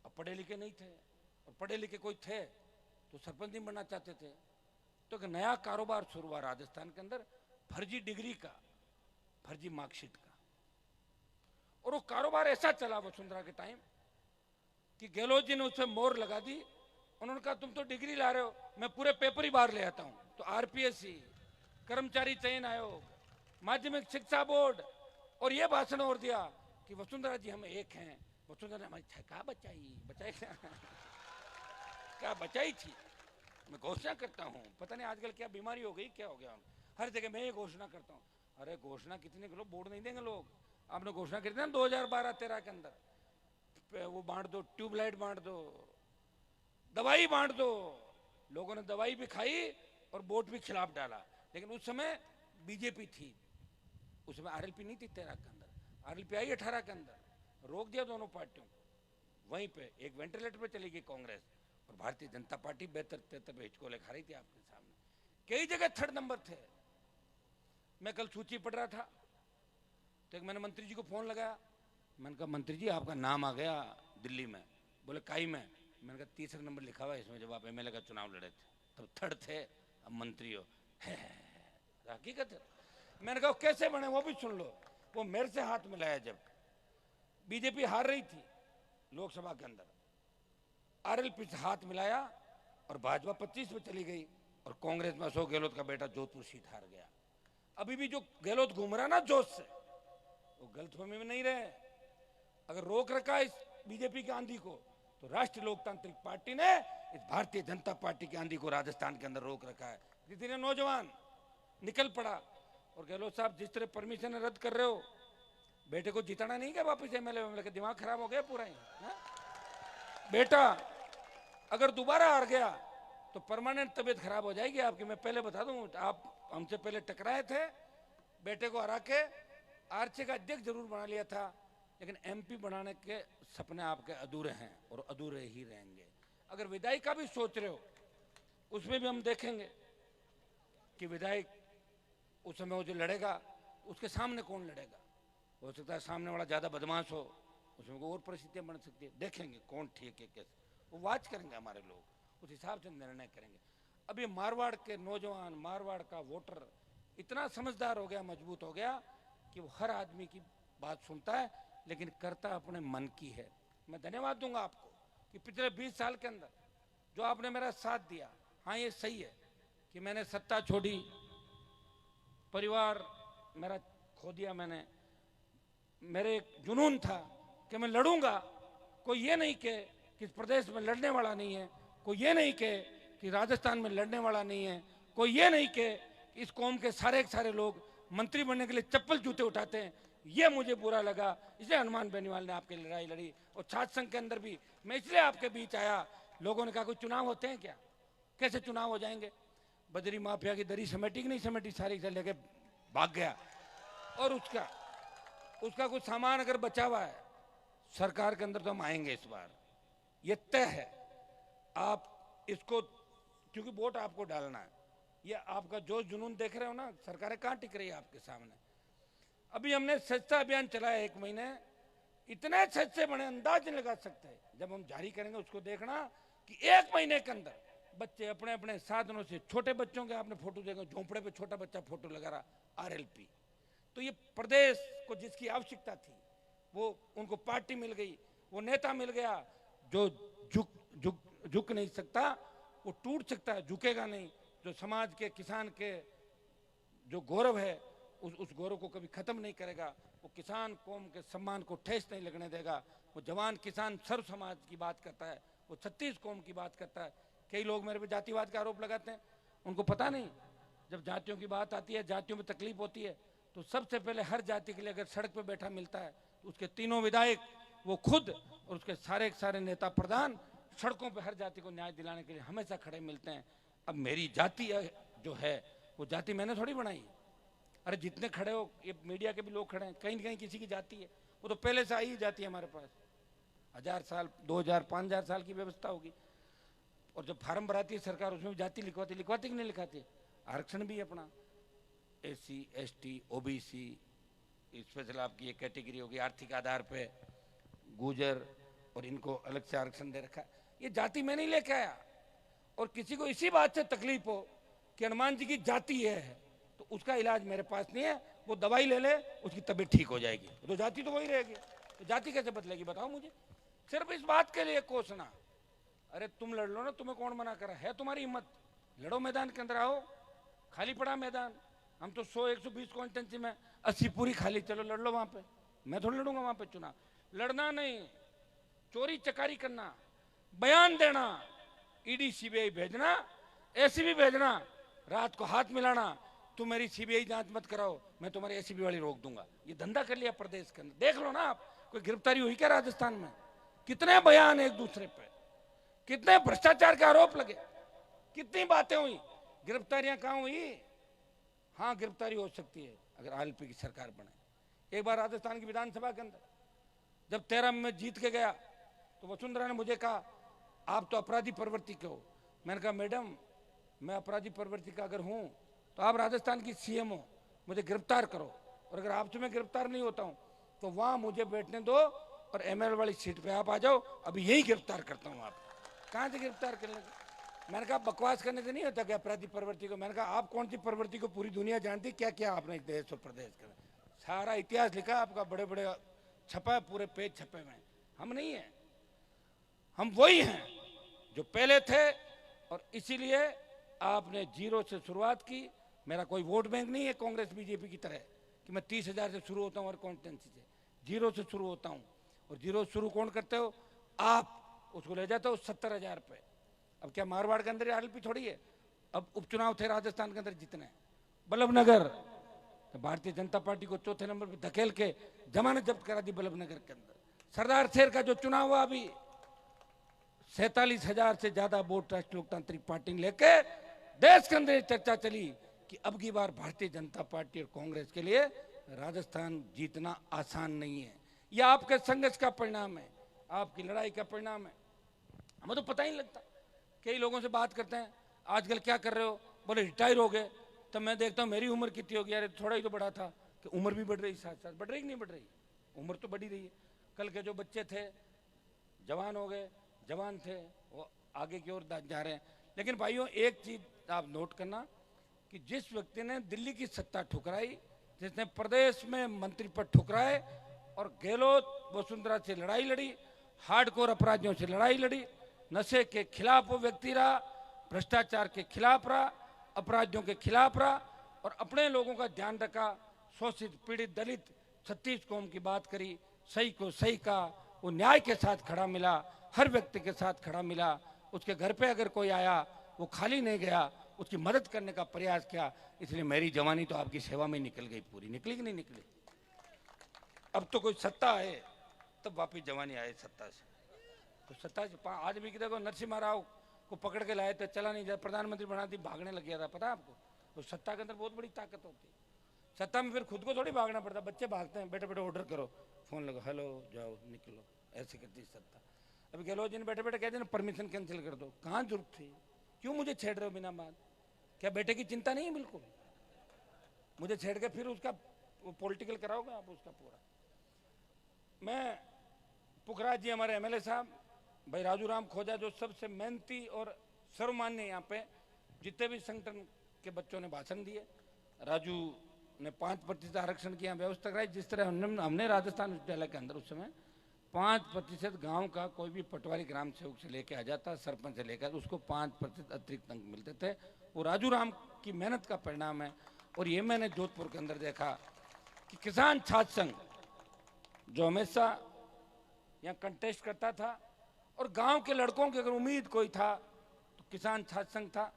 अब पढ़े लिखे नहीं थे, और पढ़े लिखे कोई थे तो सरपंच नहीं बनना चाहते थे। तो एक नया कारोबार शुरू हुआ राजस्थान के अंदर, फर्जी डिग्री का, फर्जी मार्कशीट का। और वो कारोबार ऐसा चला वसुंधरा के टाइम कि गहलोत जी ने उससे मोहर लगा दी। उन्होंने कहा तुम तो डिग्री ला रहे हो, मैं पूरे पेपर ही बाहर ले आता हूं। तो आरपीएससी, कर्मचारी चयन आयोग, माध्यमिक शिक्षा बोर्ड, और ये भाषण और दिया कि वसुंधरा जी हम एक हैं। वसुंधरा ने हमारी क्या बचाई क्या बचाई थी। मैं घोषणा करता हूं, पता नहीं आजकल क्या बीमारी हो गई, क्या हो गया, हर जगह मैं ये घोषणा करता हूं। अरे घोषणा कितनी करो, वोट नहीं देंगे लोग। आपने घोषणा करी थी ना 2012-13 के अंदर, वो बांट दो, ट्यूबलाइट बांट दो, दवाई बांट दो। लोगों ने दवाई भी खाई और वोट भी खिलाफ डाला। लेकिन उस समय बीजेपी थी, उस समय आरएलपी नहीं थी 13 के अंदर, आरएलपी आई 18 के अंदर, रोक दिया दोनों पार्टियों को। वहीं पे एक वेंटिलेटर पे चली गई कांग्रेस, और भारतीय जनता पार्टी 72-73 हिचकोले खा रही थी आपके सामने। कई जगह 3rd नंबर थे। मैं कल सूची पढ़ रहा था तो मैंने मंत्री जी को फोन लगाया, मैंने कहा मंत्री जी आपका नाम आ गया दिल्ली में। बोले काई में? मैंने कहा 3रा नंबर लिखा हुआ है इसमें, जब आप एमएलए का चुनाव लड़े थे तब 3rd थे, अब मंत्री हो। हकीकत है। मैंने कहा कैसे बने वो भी सुन लो। वो मेरे से हाथ मिलाया जब बीजेपी हार रही थी लोकसभा के अंदर, आरएलपी से हाथ मिलाया और भाजपा 25 पे चली गई, और कांग्रेस में अशोक गहलोत का बेटा जोधपुर सीट हार गया। अभी भी जो गहलोत घूम रहा ना जोश से, वो गलतफहमी में नहीं रहे। अगर रोक रखा इस बीजेपी की आंधी को, तो राष्ट्रीय लोकतांत्रिक पार्टी ने इस भारतीय जनता पार्टी की आंधी को राजस्थान के अंदर रोक रखा है। जितने नौजवान निकल पड़ा, और गहलोत साहब जिस तरह परमिशन रद्द कर रहे हो, बेटे को जिताना नहीं क्या वापिस एमएलए के, दिमाग खराब हो गया पूरा ही है? बेटा अगर दोबारा हार गया तो परमानेंट तबीयत खराब हो जाएगी आपकी। मैं पहले बता दूं, आप हमसे पहले टकराए थे, बेटे को हरा के आरचे का अध्यक्ष जरूर बना लिया था, लेकिन एमपी बनाने के सपने आपके अधूरे हैं और अधूरे ही रहेंगे। अगर विधायक का भी सोच रहे हो, उसमें भी हम देखेंगे कि विधायक उस समय वो जो लड़ेगा, उसके सामने कौन लड़ेगा। हो सकता है सामने वाला ज्यादा बदमाश हो, उसमें को और परिस्थितियां बन सकती है। देखेंगे कौन ठीक है कैसे, वो वाच करेंगे हमारे लोग, उस हिसाब से निर्णय करेंगे। अब ये मारवाड़ के नौजवान, मारवाड़ का वोटर इतना समझदार हो गया, मजबूत हो गया कि वो हर आदमी की बात सुनता है, लेकिन करता अपने मन की है। मैं धन्यवाद दूंगा आपको कि पिछले 20 साल के अंदर जो आपने मेरा साथ दिया। हाँ ये सही है कि मैंने सत्ता छोड़ी, परिवार मेरा खो दिया मैंने, मेरे एक जुनून था कि मैं लड़ूंगा। कोई ये नहीं कहे कि इस प्रदेश में लड़ने वाला नहीं है, कोई ये नहीं कहे कि राजस्थान में लड़ने वाला नहीं है, कोई ये नहीं कहे कि इस कौम के सारे लोग मंत्री बनने के लिए चप्पल जूते उठाते हैं। ये मुझे बुरा लगा, इसलिए हनुमान बेनीवाल ने आपके लड़ाई लड़ी। और छात्र संघ के अंदर भी मैं इसलिए आपके बीच आया। लोगों ने कहा कोई चुनाव होते हैं क्या, कैसे चुनाव हो जाएंगे। बजरी माफिया की दरी समेटी कि नहीं समेटी, सारी से लेके भाग गया। और उसका कुछ सामान अगर बचा हुआ है सरकार के अंदर तो हम आएंगे इस बार, ये तय है। आप इसको, क्योंकि वोट आपको डालना है, ये आपका जो जुनून देख रहे हो ना, सरकारें कहाँ टिक रही है आपके सामने। अभी हमने स्वच्छता अभियान चलाया 1 महीने, इतने स्वच्छ बने अंदाज नहीं लगा सकते। जब हम जारी करेंगे उसको देखना कि 1 महीने के अंदर बच्चे अपने अपने साधनों से, छोटे बच्चों के आपने फोटो देखें, झोंपड़े पे छोटा बच्चा फोटो लगा रहा, आरएलपी। तो ये प्रदेश को जिसकी आवश्यकता थी वो उनको पार्टी मिल गई, वो नेता मिल गया जो झुक नहीं सकता, वो टूट सकता है, झुकेगा नहीं। जो समाज के, किसान के जो गौरव है, उस गौरव को कभी खत्म नहीं करेगा। वो किसान कौम के सम्मान को ठेस नहीं लगने देगा। वो जवान किसान सर्व समाज की बात करता है, वो 36 कौम की बात करता है। कई लोग मेरे पे जातिवाद का आरोप लगाते हैं, उनको पता नहीं, जब जातियों की बात आती है, जातियों में तकलीफ होती है, तो सबसे पहले हर जाति के लिए अगर सड़क पे बैठा मिलता है तो उसके तीनों विधायक, वो खुद और उसके सारे नेता प्रधान सड़कों पे हर जाति को न्याय दिलाने के लिए हमेशा खड़े मिलते हैं। अब मेरी जाति जो है वो जाति मैंने थोड़ी बनाई, अरे जितने खड़े हो, ये मीडिया के भी लोग खड़े हैं, कहीं न कहीं किसी की जाति है, वो तो पहले से आई ही जाती है हमारे पास। 1000 साल 2000 5000 साल की व्यवस्था होगी। और जब फार्म भराती है सरकार, उसमें भी जाति लिखवाती कि नहीं लिखाती? आरक्षण भी अपना SC ST OBC स्पेशल आपकी एक कैटेगरी होगी, आर्थिक आधार पे गुजर, और इनको अलग से आरक्षण दे रखा। ये जाति में नहीं लेके आया। और किसी को इसी बात से तकलीफ हो कि हनुमान जी की जाति है, तो उसका इलाज मेरे पास नहीं है, वो दवाई ले ले, उसकी तबीयत ठीक हो जाएगी, तो जाति तो वही रहेगी। तो जाति कैसे बदलेगी बताओ मुझे? सिर्फ इस बात के लिए कोसना। अरे तुम लड़ लो ना, तुम्हें कौन मना करा है? तुम्हारी हिम्मत, लड़ो, मैदान के अंदर आओ, खाली पड़ा मैदान। हम तो 100-120 कॉन्स्टिट्यूंसी में 80 पूरी खाली, चलो लड़ लो वहां पे। मैं थोड़ी लड़ूंगा वहां पे चुनाव। लड़ना नहीं, चोरी चकारी करना, बयान देना, ED CBI भेजना, ACB भेजना, रात को हाथ मिलाना, तुम मेरी CBI जांच मत कराओ, मैं तुम्हारी ACB वाली रोक दूंगा। ये धंधा कर लिया प्रदेश के अंदर। देख लो ना आप, कोई गिरफ्तारी हुई क्या राजस्थान में? कितने बयान एक दूसरे पे, कितने भ्रष्टाचार के आरोप लगे, कितनी बातें हुई, गिरफ्तारियां कहां हुई? हाँ, गिरफ्तारी हो सकती है अगर ALP की सरकार बने। एक बार राजस्थान की विधानसभा के अंदर जब 13 में जीत के गया, तो वसुंधरा ने मुझे कहा आप तो अपराधी प्रवृत्ति के हो। मैंने कहा मैडम, मैं अपराधी प्रवृत्ति का अगर हूं तो आप राजस्थान की CM हो, मुझे गिरफ्तार करो, और अगर आपसे मैं गिरफ्तार नहीं होता हूं तो वहां मुझे बैठने दो और ML वाली सीट पे आप आ जाओ, अभी यही गिरफ्तार करता हूं। आप कहां से गिरफ्तार कर लेंगे? मैंने कहा बकवास करने से नहीं होता क्या अपराधी प्रवृत्ति को? मैंने कहा आप कौन सी प्रवृत्ति को पूरी दुनिया जानती, क्या क्या आपने देश और प्रदेश का सारा इतिहास लिखा आपका, बड़े बड़े छपा है, पूरे पेज छपे हुए। हम नहीं है, हम वही हैं जो पहले थे। और इसीलिए आपने 0 से शुरुआत की। मेरा कोई वोट बैंक नहीं है कांग्रेस BJP की तरह कि मैं 30,000 से शुरू होता हूं हर कॉन्स्टिट्यूंसी से। 0 से शुरू होता हूं। और 0 शुरू कौन करते हो आप? उसको ले जाते हो 70,000 पे। अब क्या मारवाड़ के अंदर ALP थोड़ी है? अब उपचुनाव थे राजस्थान के अंदर जितने, बल्लभनगर, तो भारतीय जनता पार्टी को चौथे नंबर पे धकेल के जमानत जब्त करा दी बल्लभनगर के अंदर। सरदार शहर का जो चुनाव हुआ अभी, 47,000 से ज्यादा वोट राष्ट्रीय लोकतांत्रिक पार्टी ने लेके देश के अंदर चर्चा चली कि अब की बार भारतीय जनता पार्टी और कांग्रेस के लिए राजस्थान जीतना आसान नहीं है। यह आपके संघर्ष का परिणाम है, आपकी लड़ाई का परिणाम है। हमें तो पता ही नहीं लगता। कई लोगों से बात करते हैं, आजकल क्या कर रहे हो? बोले रिटायर हो गए। तब मैं देखता हूँ मेरी उम्र कितनी होगी, अरे थोड़ा ही तो बढ़ा था। कि उम्र भी बढ़ रही, साथ साथ बढ़ रही कि नहीं बढ़ रही? उम्र तो बढ़ी रही है। कल के जो बच्चे थे जवान हो गए, जवान थे वो आगे की ओर जा रहे हैं। लेकिन भाइयों एक चीज आप नोट करना कि जिस व्यक्ति ने दिल्ली की सत्ता ठुकराई, जिसने प्रदेश में मंत्री पद ठुकराए, और गहलोत वसुंधरा से लड़ाई लड़ी, हार्डकोर अपराधियों से लड़ाई लड़ी, नशे के खिलाफ वो व्यक्ति रहा, भ्रष्टाचार के खिलाफ रहा, अपराधियों के खिलाफ रहा, और अपने लोगों का ध्यान रखा, शोषित पीड़ित दलित 36 कौम की बात करी, सही को सही कहा, वो न्याय के साथ खड़ा मिला, हर व्यक्ति के साथ खड़ा मिला। उसके घर पे अगर कोई आया वो खाली नहीं गया, उसकी मदद करने का प्रयास किया। इसलिए मेरी जवानी तो आपकी सेवा में निकल गई, पूरी निकली कि नहीं निकली? अब तो कोई सत्ता है तब वापिस जवानी आए सत्ता से। तो सत्ता से आज भी देखो नरसिम्हा राव को पकड़ के लाए थे, चला नहीं जाए, प्रधानमंत्री बना दी, भागने लग गया था। पता है आपको? तो सत्ता के अंदर बहुत बड़ी ताकत होती है। सत्ता में फिर खुद को थोड़ी भागना पड़ता। बच्चे भागते हैं, बैठे बैठे ऑर्डर करो, फोन लगो, हेलो जाओ निकलो, ऐसे करती सत्ता। अभी गहलोत जी ने बैठे बैठे कहते ना परमिशन कैंसिल कर दो। कहाँ जरूरत थी? क्यों मुझे छेड़ रहे हो बिना बात? क्या बेटे की चिंता नहीं है? बिल्कुल मुझे छेड़ के फिर उसका पॉलिटिकल कराओगे आप उसका पूरा। मैं पुखराज जी हमारे MLA साहब भाई राजू राम खोजा, जो सबसे मेहनती और सर्वमान्य यहाँ पे जितने भी संगठन के बच्चों ने भाषण दिए, राजू ने 5% आरक्षण की व्यवस्था कराई। जिस तरह हमने राजस्थान विश्वविद्यालय के अंदर उस समय 5% गांव का कोई भी पटवारी ग्राम सेवक से लेके आ जाता, सरपंच से लेकर, उसको 5% अतिरिक्त अंक मिलते थे। वो राजू राम की मेहनत का परिणाम है। और ये मैंने जोधपुर के अंदर देखा कि किसान छात्र संघ जो हमेशा यहाँ कंटेस्ट करता था, और गांव के लड़कों की अगर उम्मीद कोई था तो किसान छात्र संघ था।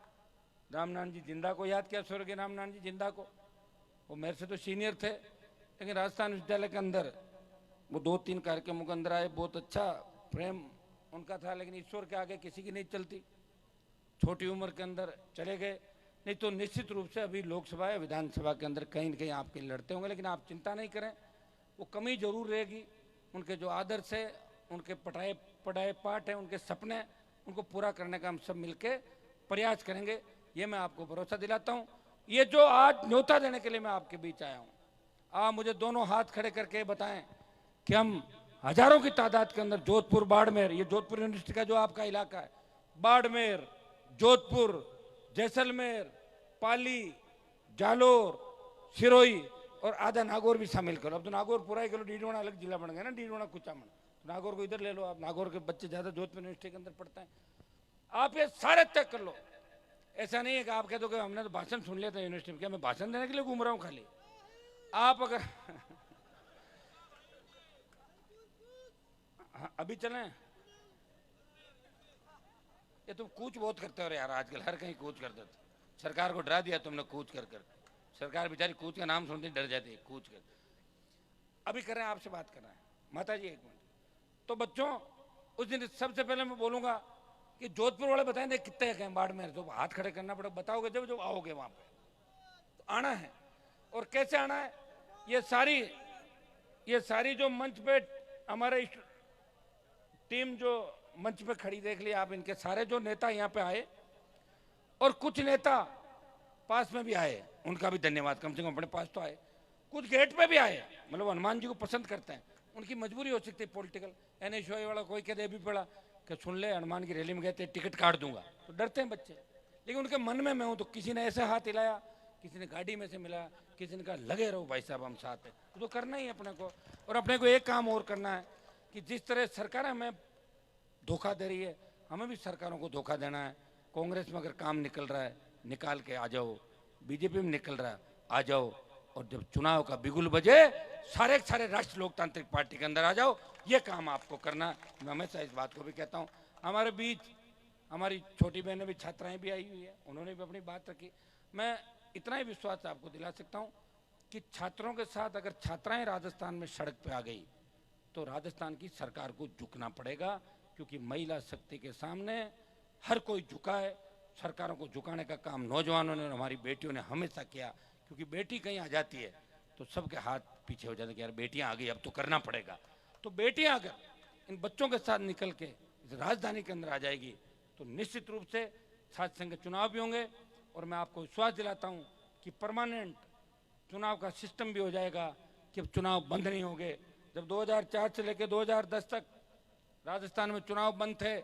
रामनारायण जी जिंदा को याद किया, स्वर्गीय रामनारायण जी जिंदा को, वो मेरे से तो सीनियर थे, लेकिन राजस्थान विश्वविद्यालय के अंदर वो 2-3 कार्यक्रमों के अंदर आए, बहुत अच्छा प्रेम उनका था, लेकिन ईश्वर के आगे किसी की नहीं चलती। छोटी उम्र के अंदर चले गए, नहीं तो निश्चित रूप से अभी लोकसभा या विधानसभा के अंदर कहीं न कहीं आपके लड़ते होंगे, लेकिन आप चिंता नहीं करें, वो कमी जरूर रहेगी। उनके जो आदर्श है, उनके पढ़ाए पढ़ाए पाठ है, उनके सपने हैं, उनको पूरा करने का हम सब मिलके प्रयास करेंगे, ये मैं आपको भरोसा दिलाता हूँ। ये जो आज न्योता देने के लिए मैं आपके बीच आया हूँ, आप मुझे दोनों हाथ खड़े करके बताएं कि हम हजारों की तादाद के अंदर जोधपुर, बाड़मेर, ये जोधपुर यूनिवर्सिटी का जो आपका इलाका है, बाड़मेर, जोधपुर, जैसलमेर, पाली, जालोर, सिरोही और आधा नागौर भी शामिल करो। अब तो नागौर पूरा ही करो, डीडवाना अलग जिला बन गया ना, डीडवाना कुचामन, तो नागौर को इधर ले लो आप। नागौर के बच्चे ज्यादा जोधपुर यूनिवर्सिटी के अंदर पढ़ते हैं। आप ये सारे तय कर लो। ऐसा नहीं है कि आप कह दो कि हमने तो भाषण सुन लिया था यूनिवर्सिटी में, क्या मैं भाषण देने के लिए घूम रहा हूँ खाली? आप अगर हाँ, अभी चलें? ये तुम कूच बहुत करते हो यार, आजकल हर कहीं कूच कर देते। सरकार को डरा दिया तुमने कूच कर कर। सरकार बेचारी कूच का नाम सुनती डर जाती है, कूच कर। अभी कर रहे हैं, आपसे बात कर रहे हैं। माता जी एक मिनट। तो बच्चों, उस दिन सबसे पहले मैं बोलूंगा कि जोधपुर वाले बताएं दे कितने हैं बाड़मेर, तो हाथ खड़े करना पड़ेगा, बताओगे जब जब आओगे वहां पे। तो आना है, और कैसे आना है? ये सारी जो मंच पे हमारे टीम जो मंच पे खड़ी देख लिया आप, इनके सारे जो नेता यहाँ पे आए, और कुछ नेता पास में भी आए, उनका भी धन्यवाद, कम से कम अपने पास तो आए। कुछ गेट पे भी आए, मतलब हनुमान जी को पसंद करते हैं, उनकी मजबूरी हो सकती है पॉलिटिकल। NSY वाला कोई कह दे भी पड़ा कि सुन ले हनुमान की रैली में गए थे, टिकट काट दूंगा, तो डरते हैं बच्चे। लेकिन उनके मन में मैं हूं, तो किसी ने ऐसे हाथ हिलाया, किसी ने गाड़ी में से मिला, किसी ने कहा लगे रहो भाई साहब हम साथ हैं, तो करना ही अपने को। और अपने को एक काम और करना है कि जिस तरह सरकार हमें धोखा दे रही है, हमें भी सरकारों को धोखा देना है। कांग्रेस में अगर काम निकल रहा है निकाल के आ जाओ, बीजेपी में निकल रहा है आ जाओ, और जब चुनाव का बिगुल बजे सारे सारे राष्ट्रीय लोकतांत्रिक पार्टी के अंदर आ जाओ, ये काम आपको करना। मैं हमेशा इस बात को भी कहता हूँ। हमारे बीच हमारी छोटी बहनें भी, छात्राएं भी आई हुई है, उन्होंने भी अपनी बात रखी। मैं इतना ही विश्वास आपको दिला सकता हूँ कि छात्रों के साथ अगर छात्राएं राजस्थान में सड़क पे आ गई तो राजस्थान की सरकार को झुकना पड़ेगा, क्योंकि महिला शक्ति के सामने हर कोई झुका है। सरकारों को झुकाने का काम नौजवानों ने और हमारी बेटियों ने हमेशा किया, क्योंकि बेटी कहीं आ जाती है तो सबके हाथ पीछे हो जाते हैं कि यार बेटियां आ गई, अब तो करना पड़ेगा। तो बेटियां अगर इन बच्चों के साथ निकल के इस राजधानी के अंदर आ जाएगी तो निश्चित रूप से छात्र संघ के चुनाव भी होंगे, और मैं आपको विश्वास दिलाता हूं कि परमानेंट चुनाव का सिस्टम भी हो जाएगा, कि अब चुनाव बंद नहीं होंगे। जब 2004 से लेकर 2010 तक राजस्थान में चुनाव बंद थे,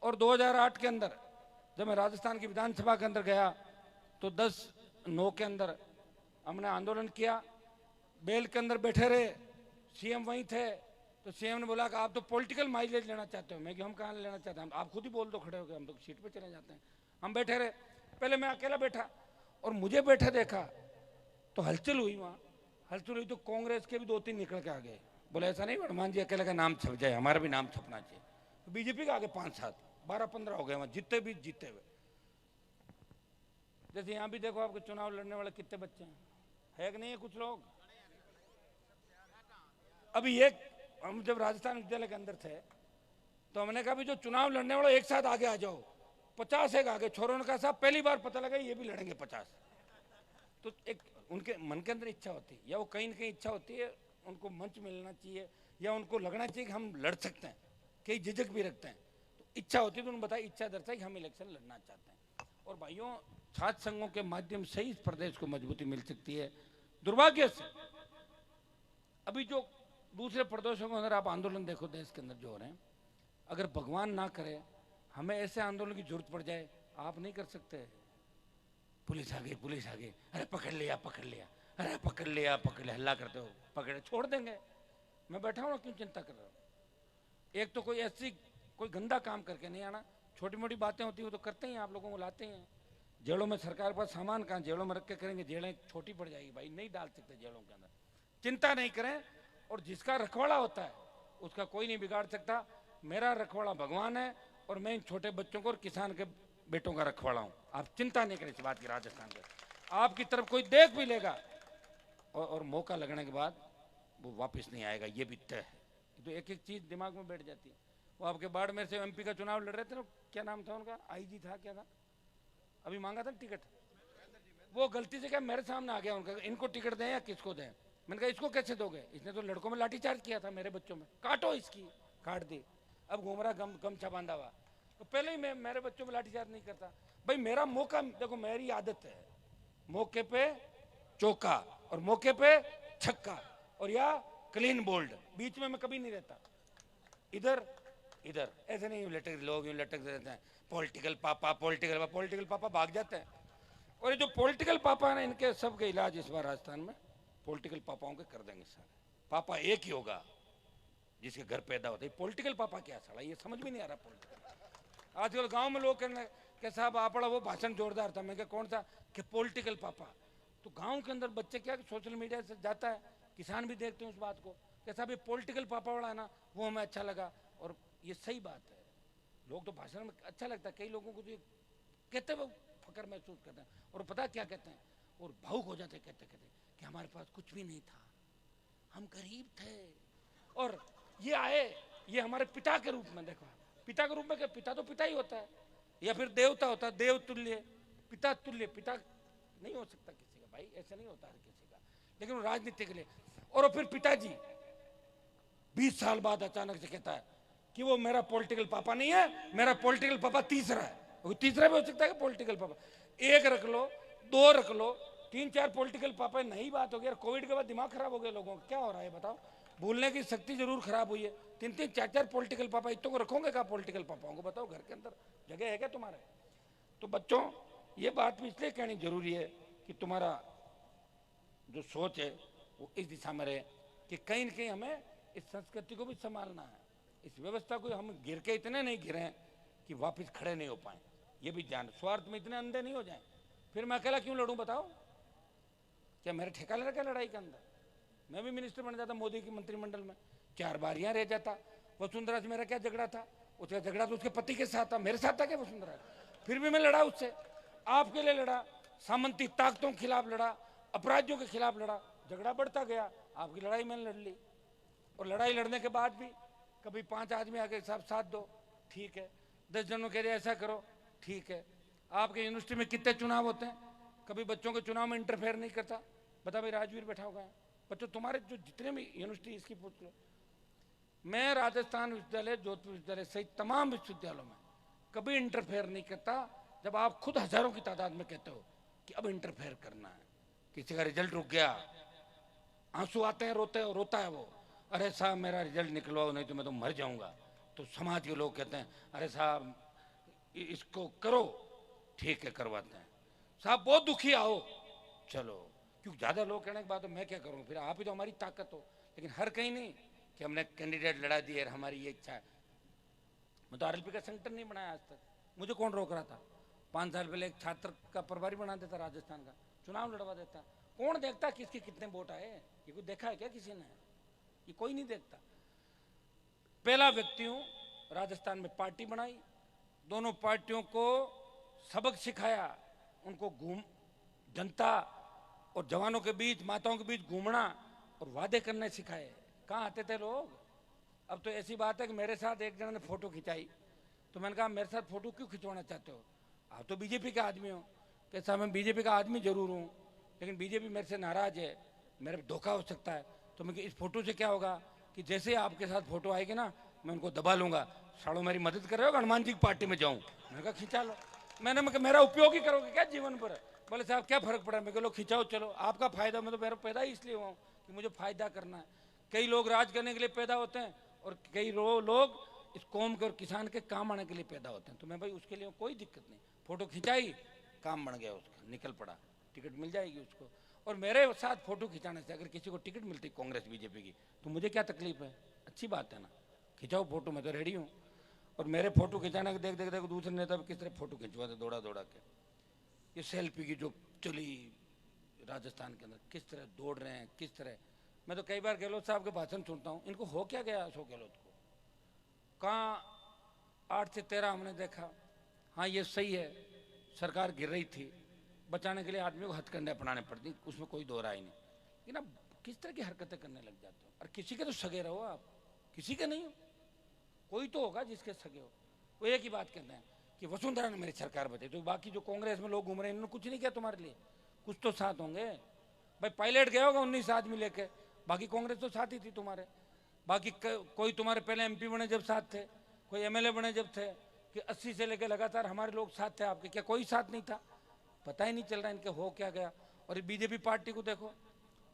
और 2008 के अंदर जब मैं राजस्थान की विधानसभा के अंदर गया तो 10-9 के अंदर हमने आंदोलन किया, बेल के अंदर बैठे रहे, CM वहीं थे, तो CM ने बोला कि आप तो पॉलिटिकल माइलेज लेना चाहते हो। मैं कि हम कहाँ लेना चाहते हैं, आप खुद ही बोल दो खड़े हो गए, हम तो सीट पे चले जाते हैं। हम बैठे रहे, पहले मैं अकेला बैठा, और मुझे बैठे देखा तो हलचल हुई, वहाँ हलचल हुई तो कांग्रेस के भी 2-3 निकल के आ गए, बोले ऐसा नहीं हनुमान जी अकेले का नाम छप जाए, हमारा भी नाम छपना चाहिए। तो बीजेपी के आगे 5-7 12-15 हो गए, वहाँ जीते भी जीते हुए। जैसे यहाँ भी देखो आपके चुनाव लड़ने वाले कितने बच्चे हैं, है कि नहीं है कुछ लोग। अभी एक हम जब राजस्थान विद्यालय के अंदर थे तो हमने कहा भी जो चुनाव लड़ने वाले एक साथ आगे आ जाओ, 50 एक आगे। छोरों ने कहा साहब पहली बार पता लगा ये भी लड़ेंगे 50। तो एक उनके मन के अंदर इच्छा होती है, या वो कहीं ना कहीं इच्छा होती है, उनको मंच मिलना चाहिए, या उनको लगना चाहिए कि हम लड़ सकते हैं, कई झिझक भी रखते हैं, तो इच्छा होती है, तो उन्होंने बताया इच्छा दर्शाई कि हम इलेक्शन लड़ना चाहते हैं। और भाइयों, छात्र संघों के माध्यम से ही इस प्रदेश को मजबूती मिल सकती है। दुर्भाग्य से अभी जो दूसरे प्रदेशों के अंदर आप आंदोलन देखो देश के अंदर जो हो रहे हैं, अगर भगवान ना करे हमें ऐसे आंदोलन की जरूरत पड़ जाए, आप नहीं कर सकते। पुलिस आ गई, पुलिस आ गई, अरे पकड़ लिया पकड़ लिया, अरे पकड़ लिया पकड़ लिया, हल्ला करते हो, पकड़े छोड़ देंगे। मैं बैठा हूँ, क्यों चिंता कर रहा हूँ। एक तो कोई ऐसी कोई गंदा काम करके नहीं आना, छोटी मोटी बातें होती है वो तो करते ही, आप लोगों को लाते हैं। जेलों में सरकार पर सामान कहाँ, जेलों में रख के करेंगे, जेलें छोटी पड़ जाएगी भाई, नहीं डाल सकते जेलों के अंदर। चिंता नहीं करें, और जिसका रखवाड़ा होता है उसका कोई नहीं बिगाड़ सकता। मेरा रखवाड़ा भगवान है, और मैं इन छोटे बच्चों को और किसान के बेटों का रखवाड़ा हूं। आप चिंता नहीं करें इस बात की। राजस्थान के आपकी तरफ कोई देख भी लेगा और मौका लगने के बाद वो वापस नहीं आएगा, ये भी तय है। तो एक एक चीज दिमाग में बैठ जाती है। वो आपके बाड़मेर से MP का चुनाव लड़ रहे थे ना, क्या नाम था उनका, IG था क्या था, अभी मांगा था टिकट, वो गलती से क्या मेरे सामने आ गया, उनका इनको टिकट दें या किसको दें। मैंने कहा इसको कैसे दोगे, इसने तो लड़कों में लाठीचार्ज किया था, मेरे बच्चों में काटो इसकी, काट दी। अब घूम रहा गमछा बांधा हुआ। तो पहले ही मैं मेरे बच्चों में लाठीचार्ज नहीं करता भाई। मेरा मौका, देखो मेरी आदत है मौके पे चौका और मौके पे छक्का और या क्लीन बोल्ड, बीच में मैं कभी नहीं रहता। इधर इधर ऐसे नहीं लटक, लोग यूं लटक रहते हैं पॉलिटिकल पापा, पॉलिटिकल पापा भाग जाते हैं। और ये जो पॉलिटिकल पापा है ना, इनके सबके इलाज इस बार राजस्थान में पॉलिटिकल पापाओं के कर देंगे सारे। पापा एक ही होगा जिसके घर पैदा होता है। पॉलिटिकल पापा क्या साला, ये समझ में नहीं आ रहा पॉलिटिकल। आजकल गांव में लोग कहने कि साहब आप पढ़ा, वो भाषण जोरदार था। मैं क्या कौन सा कि पॉलिटिकल पापा। तो गांव के अंदर बच्चे क्या सोशल मीडिया से जाता है, किसान भी देखते हैं उस बात को कि साहब ये पॉलिटिकल पापा वाला है ना, वो हमें अच्छा लगा। और ये सही बात है, लोग तो भाषण में अच्छा लगता है, कई लोगों को तो कहते हुए फकर महसूस करते हैं। और पता क्या कहते हैं, और भावुक हो जाते कहते कहते कि हमारे पास कुछ भी नहीं था, हम गरीब थे और ये आए, ये हमारे पिता के रूप में। देखो पिता के रूप में क्या, पिता तो पिता ही होता है, या फिर देवता होता है, देव तुल्य पिता तुल्य पिता नहीं हो सकता किसी का भाई, ऐसा नहीं होता है किसी का। लेकिन वो राजनीति के लिए। और फिर पिताजी 20 साल बाद अचानक से कहता है कि वो मेरा पॉलिटिकल पापा नहीं है, मेरा पॉलिटिकल पापा तीसरा है। वो तीसरा भी हो सकता है कि पॉलिटिकल पापा, एक रख लो, दो रख लो, 3-4 पॉलिटिकल पापा, नई बात हो गई। कोविड के बाद दिमाग खराब हो गया लोगों का, क्या हो रहा है बताओ। भूलने की शक्ति जरूर खराब हुई है। 3-3, 4-4 पॉलिटिकल पापा, इतों को रखोगे क्या पॉलिटिकल पापाओं को, बताओ घर के अंदर जगह है क्या तुम्हारे। तो बच्चों ये बात भी इसलिए कहनी जरूरी है कि तुम्हारा जो सोच है वो इस दिशा में रहे कि कहीं ना कहीं हमें इस संस्कृति को भी संभालना है, इस व्यवस्था को हम गिर के इतने नहीं गिरे कि वापस खड़े नहीं हो पाए। ये भी ध्यान, स्वार्थ में इतने अंधे नहीं हो जाए। फिर मैं अकेला क्यों लड़ूं बताओ, क्या मेरा ठेका ले रखा लड़ाई के अंदर। मैं भी मिनिस्टर बन जाता मोदी की मंत्रिमंडल में, 4 बार यहाँ रह जाता। वसुंधरा से मेरा क्या झगड़ा था, उसका झगड़ा तो उसके पति के साथ था, मेरे साथ था क्या वसुंधरा। फिर भी मैं लड़ा उससे, आपके लिए लड़ा, सामंती ताकतों के खिलाफ लड़ा, अपराधियों के खिलाफ लड़ा। झगड़ा बढ़ता गया, आपकी लड़ाई मैंने लड़ ली। और लड़ाई लड़ने के बाद भी कभी 5 आदमी आके साहब साथ दो, ठीक है, 10 जनों कह रहे ऐसा करो, ठीक है। आपके यूनिवर्सिटी में कितने चुनाव होते हैं, कभी बच्चों के चुनाव में इंटरफेयर नहीं करता। बता भाई, राजवीर बैठा होगा बच्चों, तुम्हारे जो जितने भी यूनिवर्सिटी इसकी पूछ लो। मैं राजस्थान विश्वविद्यालय, जोधपुर विश्वविद्यालय सहित तमाम विश्वविद्यालयों में कभी इंटरफेयर नहीं करता, जब आप खुद हजारों की तादाद में कहते हो कि अब इंटरफेयर करना है। किसी का रिजल्ट रुक गया, आंसू आते हैं, रोता है वो, अरे साहब मेरा रिजल्ट निकलवाओ नहीं तो मैं तो मर जाऊंगा। तो समाज के लोग कहते हैं अरे साहब इसको करो, ठीक है करवाते हैं। साहब बहुत दुखी आओ, चलो, क्योंकि ज्यादा लोग कहने के बाद तो मैं क्या करूं, फिर आप ही तो हमारी ताकत हो। लेकिन हर कहीं नहीं कि हमने कैंडिडेट लड़ा दिए, हमारी ये इच्छा है। मैं तो आरएलपी का संगठन नहीं बनाया आज तक, मुझे कौन रोक रहा था। 5 साल पहले एक छात्र का प्रभारी बना देता राजस्थान का, चुनाव लड़वा देता। कौन देखता किसके कितने वोट आए, ये कोई देखा है क्या किसी ने, ये कोई नहीं देखता। पहला व्यक्ति हूं, राजस्थान में पार्टी बनाई, दोनों पार्टियों को सबक सिखाया, उनको जनता और जवानों के बीच, माताओं के बीच घूमना और वादे करने सिखाए। कहाँ आते थे लोग। अब तो ऐसी बात है कि मेरे साथ एक जन ने फोटो खिंचाई, तो मैंने कहा मेरे साथ फोटो क्यों खिंचवाना चाहते हो, आप तो बीजेपी के आदमी हो। कैसा, मैं बीजेपी का आदमी जरूर हूँ, लेकिन बीजेपी मेरे से नाराज है, मेरे पे धोखा हो सकता है। तो मैं इस फोटो से क्या होगा कि जैसे ही आपके साथ फोटो आएगी ना, मैं उनको दबा लूंगा, सालों मेरी मदद कर रहे हो, हनुमान जी की पार्टी में जाऊँ। मैंने कहा खिंचा लो। मैंने मेरा उपयोग ही करोगे क्या जीवन पर। बोले साहब क्या फर्क पड़ा, मैं कहा लो खिंचाओ, चलो आपका फायदा, मैं तो मेरा पैदा ही इसलिए हुआ हूँ कि मुझे फायदा करना है। कई लोग राज करने के लिए पैदा होते हैं और कई लोग इस कौम के और किसान के काम आने के लिए पैदा होते हैं। तो मैं भाई उसके लिए कोई दिक्कत नहीं, फोटो खिंचाई, काम बन गया उसका, निकल पड़ा, टिकट मिल जाएगी उसको। और मेरे साथ फोटो खिंचाने से अगर किसी को टिकट मिलती कांग्रेस बीजेपी की, तो मुझे क्या तकलीफ है, अच्छी बात है ना, खिंचाओ फोटो, मैं तो रेडी हूँ। और मेरे फोटो खिंचाने के देख देख देख दूसरे नेता किस तरह फोटो खिंचवाते दौड़ा दौड़ा के। ये सेल्फी की जो चली राजस्थान के अंदर, किस तरह दौड़ रहे हैं, किस तरह। मैं तो कई बार गहलोत साहब के भाषण सुनता हूँ, इनको हो क्या गया अशोक गहलोत को। कहाँ 8 से 13 हमने देखा, हाँ ये सही है, सरकार गिर रही थी, बचाने के लिए आदमी को हथकंडे अपनाने पड़ती, उसमें कोई दो राय नहीं। लेकिन अब किस तरह की हरकतें करने लग जाते हो। और किसी के तो सगे रहो आप, किसी के नहीं हो, कोई तो होगा जिसके सगे हो। वो एक ही बात कहते हैं कि वसुंधरा ने मेरी सरकार बचाई, तो बाकी जो कांग्रेस में लोग घूम रहे हैं इन्होंने कुछ नहीं किया तुम्हारे लिए। कुछ तो साथ होंगे भाई। पायलट गया होगा 19 आदमी लेके, बाकी कांग्रेस तो साथ ही थी तुम्हारे। बाकी कोई तुम्हारे पहले एमपी बने जब साथ थे, कोई एमएलए बने जब थे, कि 80 से लेके लगातार हमारे लोग साथ थे आपके, क्या कोई साथ नहीं था? पता ही नहीं चल रहा इनके हो क्या गया। और बीजेपी पार्टी को देखो,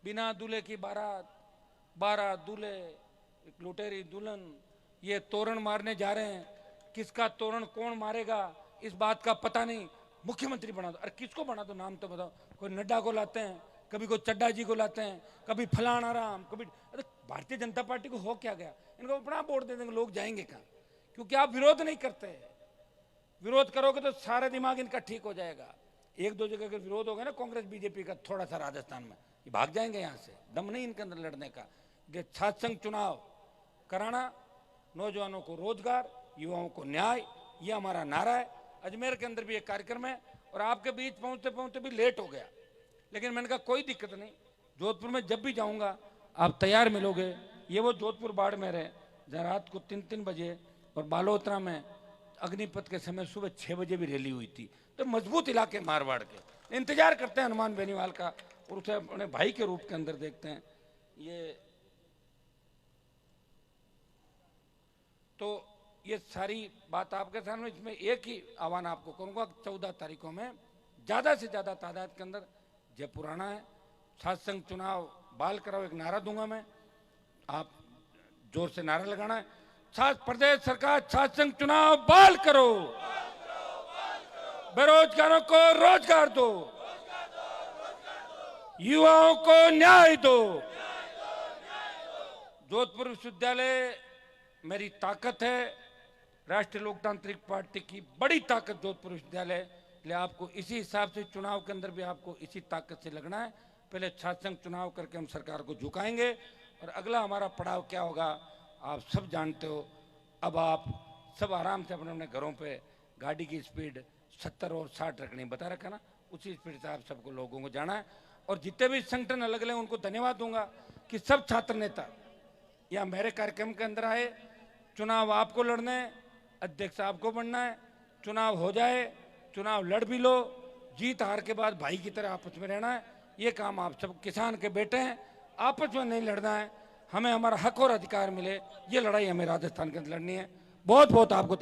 बिना दूल्हे की बारात, 12 दूल्हे, एक लुटेरी दुल्हन, ये तोरण मारने जा रहे हैं। किसका तोरण कौन मारेगा इस बात का पता नहीं। मुख्यमंत्री बना दो, अरे किसको बना दो, नाम तो बताओ। कोई नड्डा को लाते हैं, कभी कोई चड्डा जी को लाते हैं, कभी फलाना राम, कभी। अरे भारतीय जनता पार्टी को हो क्या गया? इनको अपना वोट दे देंगे, लोग जाएंगे कहाँ? क्योंकि आप विरोध नहीं करते। विरोध करोगे तो सारा दिमाग इनका ठीक हो जाएगा। एक दो जगह अगर विरोध होगा ना कांग्रेस बीजेपी का, थोड़ा सा राजस्थान में, ये भाग जाएंगे यहाँ से। दम नहीं इनके अंदर लड़ने का। ये छात्र संघ चुनाव कराना, नौजवानों को रोजगार, युवाओं को न्याय, ये हमारा नारा है। अजमेर के अंदर भी एक कार्यक्रम है और आपके बीच पहुंचते पहुंचते भी लेट हो गया, लेकिन मैंने कहा कोई दिक्कत नहीं, जोधपुर में जब भी जाऊंगा आप तैयार मिलोगे। ये वो जोधपुर बाड़मेर है जहाँ रात को 3-3 बजे और बालोतरा में अग्निपथ के समय सुबह 6 बजे भी रैली हुई थी। तो मजबूत इलाके मारवाड़ के, इंतजार करते हैं हनुमान बेनीवाल का और उसे अपने भाई के रूप के अंदर देखते हैं। ये सारी बात आपके सामने। इसमें एक ही आह्वान आपको करूंगा, 14 तारीखों में ज्यादा से ज्यादा तादाद के अंदर जयपुर आना है। छात्र संघ चुनाव बाल कराओ, एक नारा दूंगा मैं, आप जोर से नारा लगाना है। छात्र प्रदेश सरकार छात्र संघ चुनाव बाल करो, बेरोजगारों को रोजगार दो, युवाओं को न्याय दो। जोधपुर विश्वविद्यालय मेरी ताकत है, राष्ट्रीय लोकतांत्रिक पार्टी की बड़ी ताकत जोधपुर विश्वविद्यालय। इसलिए आपको इसी हिसाब से चुनाव के अंदर भी आपको इसी ताकत से लगना है। पहले छात्र संघ चुनाव करके हम सरकार को झुकाएंगे और अगला हमारा पड़ाव क्या होगा आप सब जानते हो। अब आप सब आराम से अपने अपने घरों पे गाड़ी की स्पीड 70 और 60 रखनी, बता रखा ना, उसी स्पीड से आप सबको लोगों को जाना है। और जितने भी संगठन अलग अलग उनको धन्यवाद दूंगा कि सब छात्र नेता या मेरे कार्यक्रम के अंदर आए। चुनाव आपको लड़ना है, अध्यक्ष आपको बनना है, चुनाव हो जाए, चुनाव लड़ भी लो, जीत हार के बाद भाई की तरह आपस में रहना है। ये काम आप सब किसान के बेटे हैं, आपस में नहीं लड़ना है, हमें हमारा हक और अधिकार मिले, ये लड़ाई हमें राजस्थान के अंदर लड़नी है। बहुत बहुत आपको